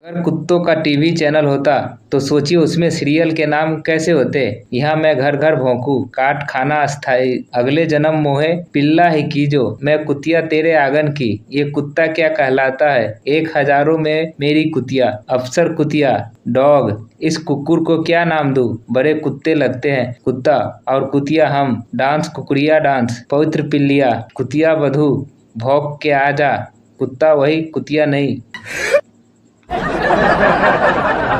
अगर कुत्तों का टीवी चैनल होता तो सोचिए उसमें सीरियल के नाम कैसे होते। यहाँ मैं घर घर भौंकू, काट खाना अस्थाई, अगले जन्म मोहे पिल्ला ही कीजो, मैं कुतिया तेरे आंगन की, ये कुत्ता क्या कहलाता है, एक हजारों में मेरी कुतिया, अफसर कुतिया, डॉग, इस कुकुर को क्या नाम दूं, बड़े कुत्ते लगते हैं, कुत्ता और कुतिया हम, डांस कुकुरिया डांस, पवित्र पिल्लिया, कुतिया बधू, भौंक के आजा, कुत्ता वही कुतिया नहीं।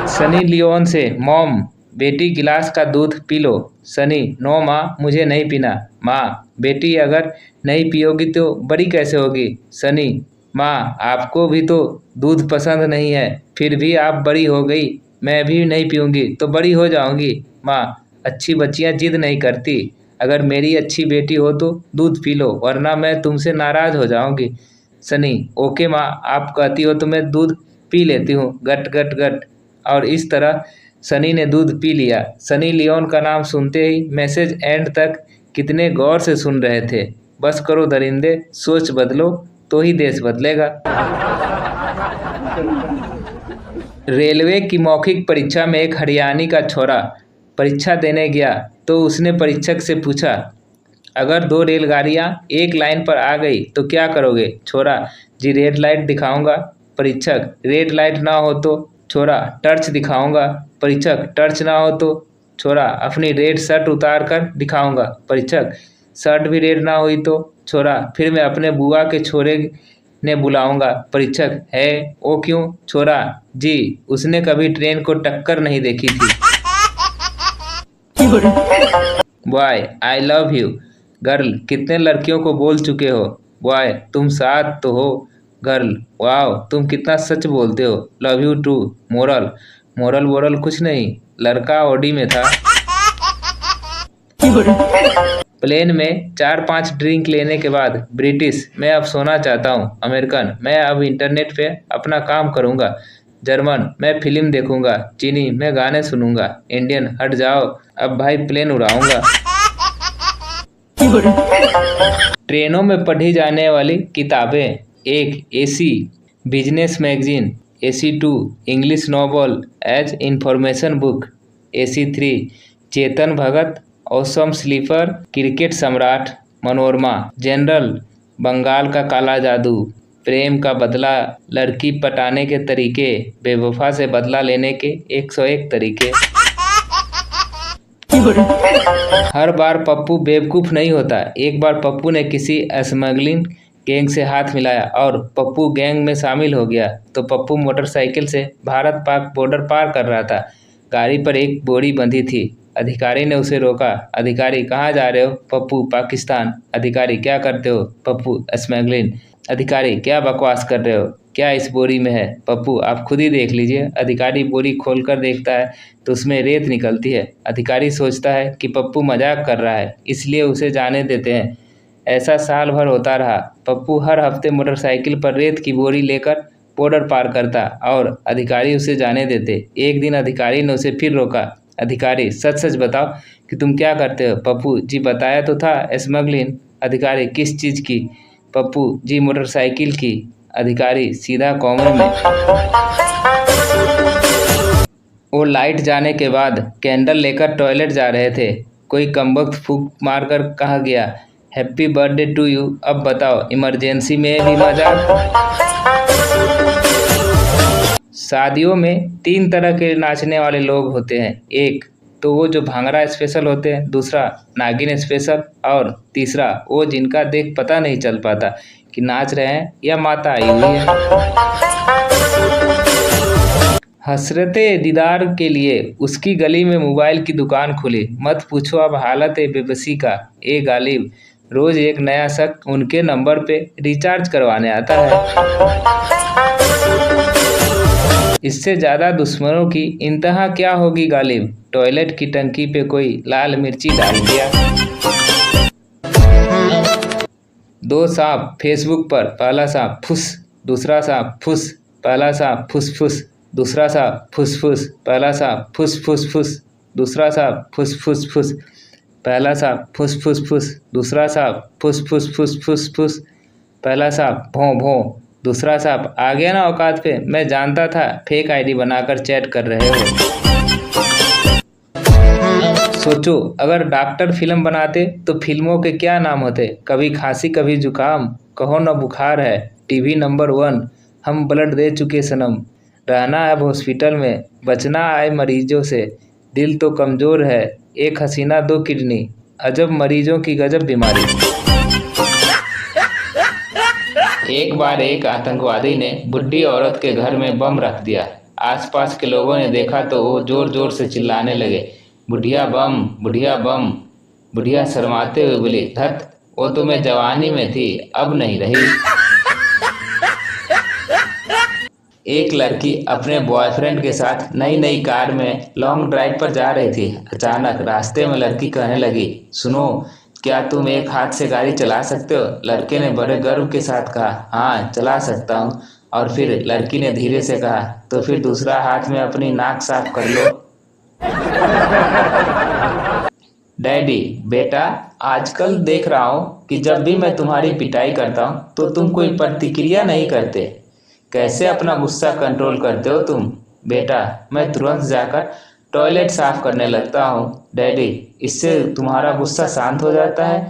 सनी लियोन से मॉम, बेटी गिलास का दूध पी लो। सनी, नो माँ, मुझे नहीं पीना। माँ, बेटी अगर नहीं पियोगी तो बड़ी कैसे होगी। सनी, माँ, आपको भी तो दूध पसंद नहीं है, फिर भी आप बड़ी हो गई, मैं भी नहीं पीऊँगी तो बड़ी हो जाऊँगी। माँ, अच्छी बच्चियाँ जिद नहीं करती, अगर मेरी अच्छी बेटी हो तो दूध पी लो, वरना मैं तुमसे नाराज़ हो जाऊँगी। सनी, ओके माँ, आप कहती हो तो मैं दूध पी लेती हूँ, गट गट गट। और इस तरह सनी ने दूध पी लिया। सनी लियोन का नाम सुनते ही मैसेज एंड तक कितने गौर से सुन रहे थे। बस करो दरिंदे, सोच बदलो तो ही देश बदलेगा। रेलवे की मौखिक परीक्षा में एक हरियाणी का छोरा परीक्षा देने गया तो उसने परीक्षक से पूछा, अगर दो रेलगाड़ियां एक लाइन पर आ गई तो क्या करोगे। छोरा, जी रेड लाइट दिखाऊंगा। परीक्षक, रेड लाइट ना हो तो। छोरा, टर्च दिखाऊंगा। परीक्षक, टर्च ना हो तो। छोरा, अपनी रेड शर्ट उतार कर दिखाऊंगा। परीक्षक, शर्ट भी रेड ना हुई तो। छोरा, फिर मैं अपने बुआ के छोरे ने बुलाऊंगा। परीक्षक, है वो क्यों। छोरा, जी उसने कभी ट्रेन को टक्कर नहीं देखी थी। Boy, I love you. Girl, कितने लड़कियों को बोल चुके हो। बॉय, तुम साथ तो हो। गर्ल, वाओ, तुम कितना सच बोलते हो। Love you too. Moral, moral वोरल कुछ नहीं, लड़का ऑडी में था। प्लेन में 4-5 ड्रिंक लेने के बाद ब्रिटिश, मैं अब सोना चाहता हूँ। अमेरिकन, मैं अब इंटरनेट पे अपना काम करूँगा। जर्मन, मैं फिल्म देखूंगा। चीनी, मैं गाने सुनूंगा। इंडियन, हट जाओ, अब भाई प्लेन उड़ाऊंगा। ट्रेनों में पढ़ी जाने वाली किताबें: 1. एसी बिजनेस मैगजीन। एसी 2 English novel as information book. एसी 3 Chetan Bhagat awesome sleeper, cricket Samrat, Manorama, general, Bengal का काला जादू, प्रेम का बदला, लड़की पटाने के तरीके, बेवफा से बदला लेने के 101 तरीके। हर बार पप्पू बेवकूफ़ नहीं होता। एक बार पप्पू ने किसी स्मगलिंग गैंग से हाथ मिलाया और पप्पू गैंग में शामिल हो गया। तो पप्पू मोटरसाइकिल से भारत पाक बॉर्डर पार कर रहा था। गाड़ी पर एक बोरी बंधी थी। अधिकारी ने उसे रोका। अधिकारी, कहाँ जा रहे हो। पप्पू, पाकिस्तान। अधिकारी, क्या करते हो। पप्पू, स्मगलिंग। अधिकारी, क्या बकवास कर रहे हो, क्या इस बोरी में है। पप्पू, आप खुद ही देख लीजिए। अधिकारी बोरी खोलकर देखता है तो उसमें रेत निकलती है। अधिकारी सोचता है कि पप्पू मजाक कर रहा है, इसलिए उसे जाने देते हैं। ऐसा साल भर होता रहा। पप्पू हर हफ्ते मोटरसाइकिल पर रेत की बोरी लेकर बॉर्डर पार करता और अधिकारी उसे जाने देते। एक दिन अधिकारी ने उसे फिर रोका। अधिकारी, सच सच बताओ कि तुम क्या करते हो। पप्पू, जी बताया तो था, स्मगलिंग। अधिकारी, किस चीज़ की। पप्पू, जी मोटरसाइकिल की। अधिकारी, सीधा कॉमन में। वो लाइट जाने के बाद कैंडल लेकर टॉयलेट जा रहे थे। कोई कमबख्त फूंक मारकर कहा गया, हैप्पी बर्थडे टू यू। अब बताओ, इमरजेंसी में भी मजाक। शादियों में 3 तरह के नाचने वाले लोग होते हैं। एक तो वो जो भांगड़ा स्पेशल होते हैं, दूसरा नागिन स्पेशल, और तीसरा वो जिनका देख पता नहीं चल पाता कि नाच रहे हैं या माता आई हुई है। हसरते दीदार के लिए उसकी गली में मोबाइल की दुकान खुली। मत पूछो अब हालत बेबसी का। ए गालिब, रोज एक नया शख्स उनके नंबर पे रिचार्ज करवाने आता है। इससे ज़्यादा दुश्मनों की इंतहा क्या होगी गालिब। टॉयलेट की टंकी पे कोई लाल मिर्ची डाल दिया। 2 सांप फेसबुक पर, पहला सांप फुस, दूसरा सांप फुस, पहला सांप फुस फुस, दूसरा सांप फुस फुस, पहला सांप फुस फुस फुस, दूसरा सांप फुस फुस फुस, पहला सांप फुस फुस फुस, दूसरा सांप फुस फुस फुस फुस फुस, पहला सांप भों भों, दूसरा साहब, आ गया ना औकात पे, मैं जानता था फेक आईडी बनाकर चैट कर रहे हो। सोचो, अगर डॉक्टर फिल्म बनाते तो फिल्मों के क्या नाम होते? कभी खांसी कभी जुकाम, कहो न बुखार है, टीवी नंबर 1, हम ब्लड दे चुके सनम, रहना अब हॉस्पिटल में, बचना आए मरीजों से, दिल तो कमज़ोर है, एक हसीना 2 किडनी, अजब मरीजों की गजब बीमारी। एक बार एक आतंकवादी ने बुढ़ी औरत के घर में बम रख दिया। आसपास के लोगों ने देखा तो वो जोर जोर से चिल्लाने लगे, बुढ़िया बम, बुढ़िया बम। बुढ़िया शर्माते हुए बोली, धत, वो तो मैं जवानी में थी, अब नहीं रही। एक लड़की अपने बॉयफ्रेंड के साथ नई नई कार में लॉन्ग ड्राइव पर जा रही थी। अचानक रास्ते में लड़की कहने लगी, सुनो, क्या तुम एक हाथ से गाड़ी चला सकते हो? लड़के ने बड़े गर्व के साथ कहा, हाँ चला सकता हूँ। और फिर लड़की ने धीरे से कहा, तो फिर दूसरा हाथ में अपनी नाक साफ कर लो। डैडी, बेटा, आजकल देख रहा हूँ कि जब भी मैं तुम्हारी पिटाई करता हूँ तो तुम कोई प्रतिक्रिया नहीं करते। कैसे अपना गुस्सा कंट्रोल करते हो तुम? बेटा, मैं तुरंत जाकर टॉयलेट साफ करने लगता हूँ। डैडी, इससे तुम्हारा गुस्सा शांत हो जाता है?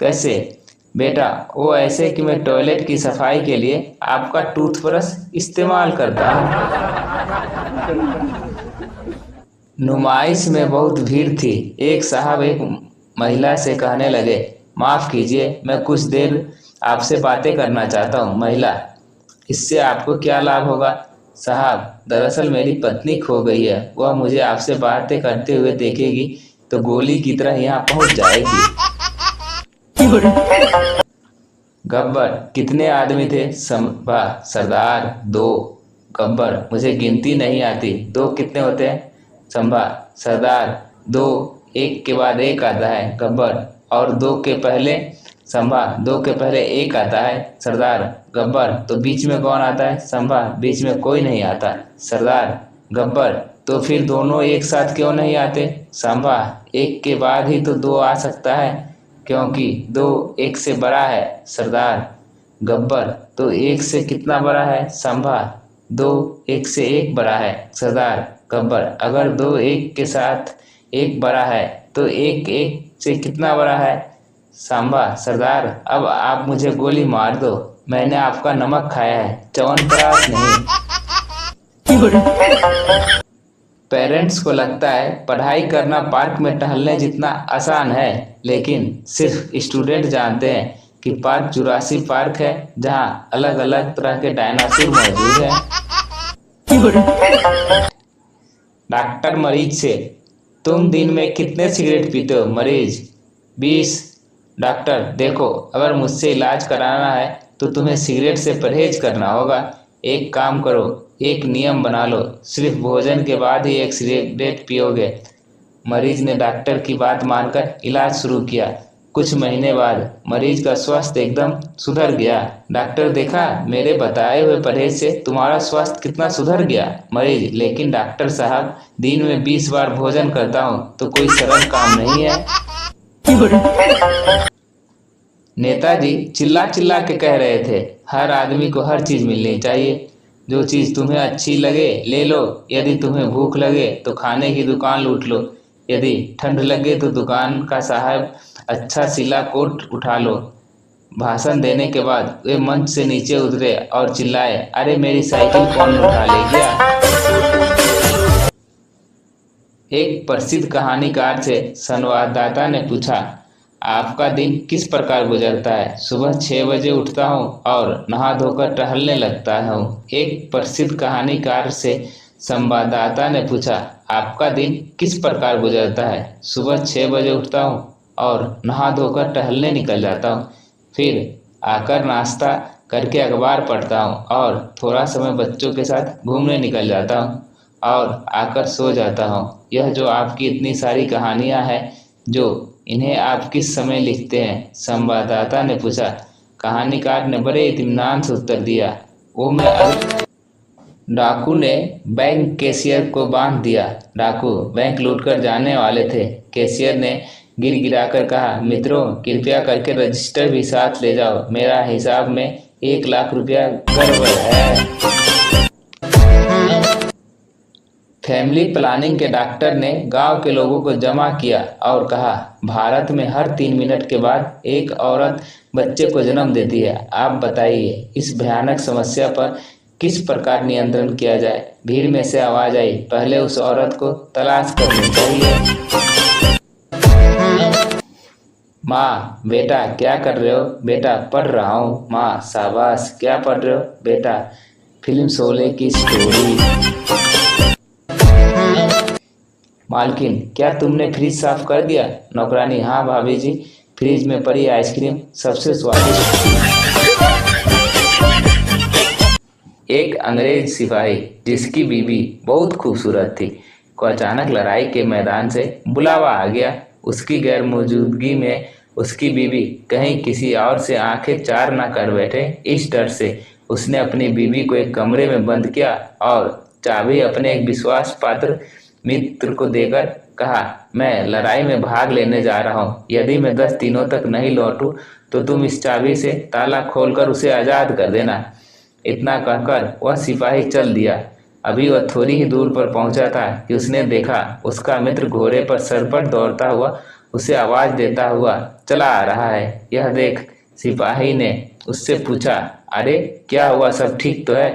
कैसे? बेटा, वो ऐसे कि मैं टॉयलेट की सफाई के लिए आपका टूथब्रश इस्तेमाल करता हूँ। नुमाइश में बहुत भीड़ थी। एक साहब एक महिला से कहने लगे, माफ़ कीजिए, मैं कुछ देर आपसे बातें करना चाहता हूँ। महिला, इससे आपको क्या लाभ होगा? साहब, दरअसल मेरी पत्नी खो गई है, वह मुझे आपसे बातें करते हुए देखेगी तो गोली की तरह यहाँ पहुँच जाएगी। गब्बर, कितने आदमी थे? संभा, सरदार 2। गब्बर, मुझे गिनती नहीं आती, 2 कितने होते हैं? संभा, सरदार 2 एक के बाद एक आता है। गब्बर, और 2 के पहले? संभा, 2 के पहले 1 आता है। सरदार, गब्बर, तो बीच में कौन आता है? संभा, बीच में कोई नहीं आता। सरदार, गब्बर, तो फिर दोनों एक साथ क्यों नहीं आते? संभा, 1 के बाद ही तो 2 आ सकता है, क्योंकि 2 1 से बड़ा है। सरदार, गब्बर, तो 1 से कितना बड़ा है? संभा, 2 1 से 1 बड़ा है। सरदार, गब्बर, अगर 2 1 के साथ 1 बड़ा है तो 1 1 से कितना बड़ा है? सांबा, सरदार, अब आप मुझे गोली मार दो, मैंने आपका नमक खाया है, च्यवनप्राश नहीं। पेरेंट्स को लगता है पढ़ाई करना पार्क में टहलने जितना आसान है, लेकिन सिर्फ स्टूडेंट जानते हैं कि पार्क जुरासी पार्क है, जहाँ अलग अलग तरह के डायनासोर मौजूद हैं। डॉक्टर मरीज से, तुम दिन में कितने सिगरेट पीते हो? मरीज, 20। डॉक्टर, देखो, अगर मुझसे इलाज कराना है तो तुम्हें सिगरेट से परहेज करना होगा। एक काम करो, एक नियम बना लो, सिर्फ भोजन के बाद ही 1 सिगरेट पियोगे। मरीज ने डॉक्टर की बात मानकर इलाज शुरू किया। कुछ महीने बाद मरीज का स्वास्थ्य एकदम सुधर गया। डॉक्टर, देखा, मेरे बताए हुए परहेज से तुम्हारा स्वास्थ्य कितना सुधर गया। मरीज, लेकिन डॉक्टर साहब, दिन में 20 बार भोजन करता हूँ तो कोई सरल काम नहीं है। नेताजी चिल्ला चिल्ला के कह रहे थे, हर आदमी को हर चीज मिलनी चाहिए। जो चीज तुम्हें अच्छी लगे ले लो, यदि तुम्हें भूख लगे तो खाने की दुकान लूट लो, यदि ठंड लगे तो दुकान का साहब अच्छा सिला कोट उठा लो। भाषण देने के बाद वे मंच से नीचे उतरे और चिल्लाए, अरे मेरी साइकिल कौन उठा ले गया? एक प्रसिद्ध कहानीकार से संवाददाता ने पूछा, आपका दिन किस प्रकार गुजरता है? सुबह 6 बजे उठता हूँ और नहा धोकर टहलने लगता हूँ। एक प्रसिद्ध कहानीकार से संवाददाता ने पूछा, आपका दिन किस प्रकार गुजरता है? सुबह 6 बजे उठता हूँ और नहा धोकर टहलने निकल जाता हूँ, फिर आकर नाश्ता करके अखबार पढ़ता हूँ और थोड़ा समय बच्चों के साथ घूमने निकल जाता हूँ और आकर सो जाता हूँ। यह जो आपकी इतनी सारी कहानियाँ हैं, जो इन्हें आप किस समय लिखते हैं? संवाददाता ने पूछा। कहानीकार ने बड़े इत्मीनान से उत्तर दिया, वो मैं। डाकू ने बैंक कैशियर को बांध दिया। डाकू बैंक लूटकर जाने वाले थे। कैशियर ने गिड़गिड़ाकर कहा, मित्रों, कृपया करके रजिस्टर भी साथ ले जाओ, मेरा हिसाब में 1 लाख रुपया गड़बड़ है। फैमिली प्लानिंग के डॉक्टर ने गांव के लोगों को जमा किया और कहा, भारत में हर 3 मिनट के बाद एक औरत बच्चे को जन्म देती है। आप बताइए इस भयानक समस्या पर किस प्रकार नियंत्रण किया जाए। भीड़ में से आवाज आई, पहले उस औरत को तलाश करनी चाहिए। माँ, बेटा क्या कर रहे हो? बेटा पढ़ रहा हूँ। माँ, शाबाश, क्या पढ़ रहे हो? बेटा फिल्म शोले की स्टोरी। मालकिन, क्या तुमने फ्रिज साफ कर दिया? नौकरानी, हाँ भाभी जी, फ्रिज में पड़ी आइसक्रीम सबसे स्वादिष्ट थी। एक अंग्रेज सिपाही जिसकी बीवी बहुत खूबसूरत थी को अचानक लड़ाई के मैदान से बुलावा आ गया। उसकी गैर मौजूदगी में उसकी बीवी कहीं किसी और से आंखें चार ना कर बैठे, इस डर से उसने अपनी बीवी को एक कमरे में बंद किया और चाबी अपने एक विश्वास पात्र मित्र को देकर कहा, मैं लड़ाई में भाग लेने जा रहा हूँ। यदि मैं 10 दिनों तक नहीं लौटूं तो तुम इस चाबी से ताला खोलकर उसे आजाद कर देना। इतना कहकर वह सिपाही चल दिया। अभी वह थोड़ी ही दूर पर पहुंचा था कि उसने देखा उसका मित्र घोड़े पर सर पर दौड़ता हुआ उसे आवाज देता हुआ चला आ रहा है। यह देख सिपाही ने उससे पूछा, अरे क्या हुआ, सब ठीक तो है?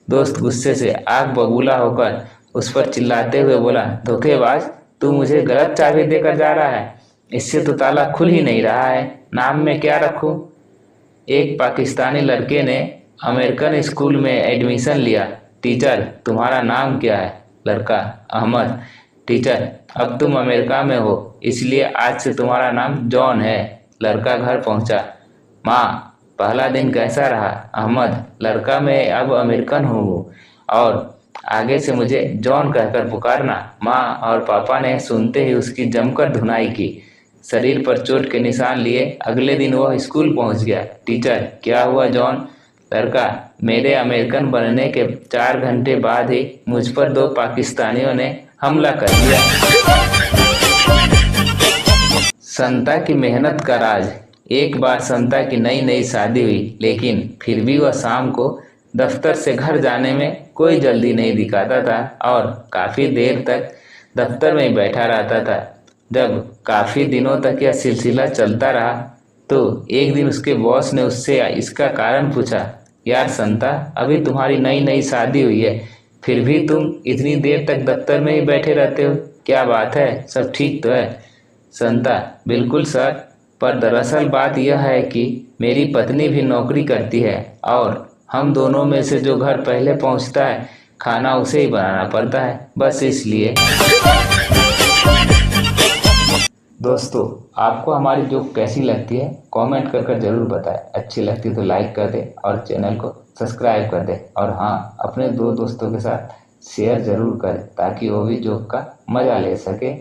दोस्त गुस्से से आग बबूला होकर उस पर चिल्लाते हुए बोला, धोखेबाज, तू मुझे गलत चाबी देकर जा रहा है। इससे तो ताला खुल ही नहीं रहा है। नाम में क्या रखूं? एक पाकिस्तानी लड़के ने अमेरिकन स्कूल में एडमिशन लिया। टीचर, तुम्हारा नाम क्या है? लड़का, अहमद। टीचर, अब तुम अमेरिका में हो इसलिए आज से तुम्हारा नाम जॉन है। लड़का घर पहुंचा। माँ, पहला दिन कैसा रहा? अहमद, लड़का, मैं अब अमेरिकन हूँ और आगे से मुझे जॉन कहकर पुकारना। माँ और पापा ने सुनते ही उसकी जमकर धुनाई की। शरीर पर चोट के निशान लिए अगले दिन वह स्कूल पहुंच गया। टीचर, क्या हुआ जॉन? लड़का, मेरे अमेरिकन बनने के 4 घंटे बाद ही मुझ पर 2 पाकिस्तानियों ने हमला कर दिया। संता की मेहनत का राज। एक बार संता की नई नई शादी हुई, लेकिन फिर भी वह शाम को दफ्तर से घर जाने में कोई जल्दी नहीं दिखाता था और काफी देर तक दफ्तर में ही बैठा रहता था। जब काफी दिनों तक यह सिलसिला चलता रहा तो एक दिन उसके बॉस ने उससे इसका कारण पूछा, यार संता, अभी तुम्हारी नई नई शादी हुई है, फिर भी तुम इतनी देर तक दफ्तर में ही बैठे रहते हो, क्या बात है, सब ठीक तो है? संता, बिल्कुल सर, पर दरअसल बात यह है कि मेरी पत्नी भी नौकरी करती है और हम दोनों में से जो घर पहले पहुंचता है खाना उसे ही बनाना पड़ता है, बस इसलिए। दोस्तों, आपको हमारी जोक कैसी लगती है कमेंट कर जरूर बताएं। अच्छी लगती तो लाइक कर दें और चैनल को सब्सक्राइब कर दें और हाँ, अपने 2 दोस्तों के साथ शेयर जरूर करें ताकि वो भी जोक का मजा ले सके।